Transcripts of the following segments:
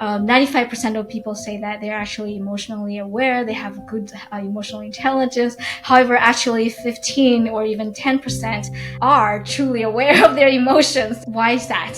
95% of people say that they're actually emotionally aware, they have good emotional intelligence. However, actually 15 or even 10% are truly aware of their emotions. Why is that?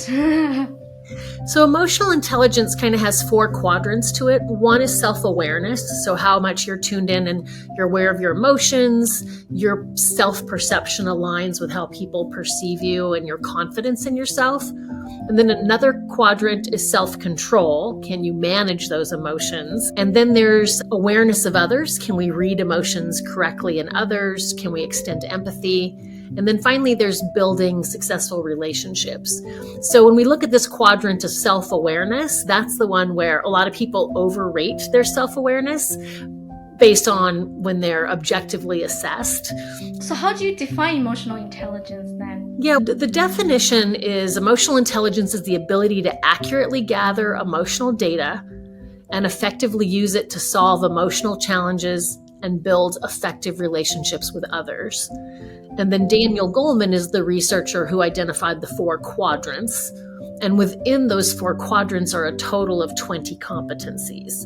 So emotional intelligence kind of has 4 quadrants to it. One is self-awareness, so how much you're tuned in and you're aware of your emotions, your self-perception aligns with how people perceive you and your confidence in yourself. And then another quadrant is self-control. Can you manage those emotions? And then there's awareness of others. Can we read emotions correctly in others? Can we extend empathy? And then finally, there's building successful relationships. So when we look at this quadrant of self-awareness, that's the one where a lot of people overrate their self-awareness based on when they're objectively assessed. So how do you define emotional intelligence then? Yeah, the definition is emotional intelligence is the ability to accurately gather emotional data and effectively use it to solve emotional challenges and build effective relationships with others. And then Daniel Goleman is the researcher who identified the 4 quadrants. And within those 4 quadrants are a total of 20 competencies.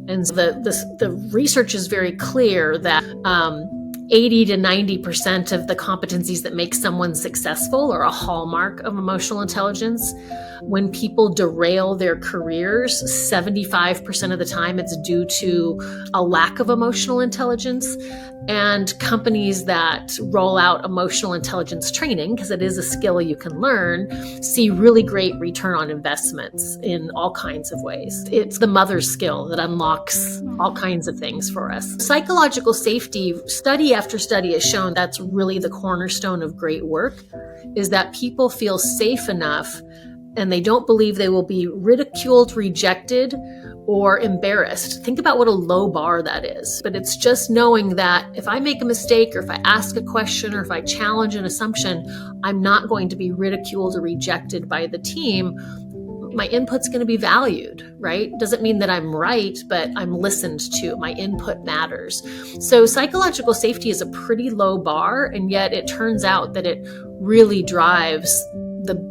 And the research is very clear that 80 to 90% of the competencies that make someone successful are a hallmark of emotional intelligence. When people derail their careers, 75% of the time it's due to a lack of emotional intelligence. And companies that roll out emotional intelligence training, because it is a skill you can learn, see really great return on investments in all kinds of ways. It's the mother's skill that unlocks all kinds of things for us. Psychological safety, study after study has shown that's really the cornerstone of great work, is that people feel safe enough and they don't believe they will be ridiculed, rejected, or embarrassed. Think about what a low bar that is. But it's just knowing that if I make a mistake or if I ask a question or if I challenge an assumption, I'm not going to be ridiculed or rejected by the team. My input's going to be valued, right? Doesn't mean that I'm right, but I'm listened to. My input matters. So psychological safety is a pretty low bar, and yet it turns out that it really drives the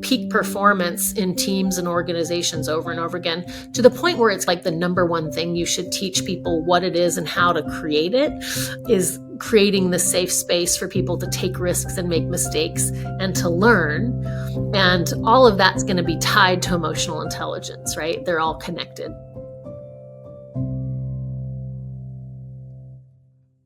peak performance in teams and organizations over and over again, to the point where it's like the number one thing you should teach people what it is and how to create it, is creating the safe space for people to take risks and make mistakes and to learn. And all of that's going to be tied to emotional intelligence, right? They're all connected.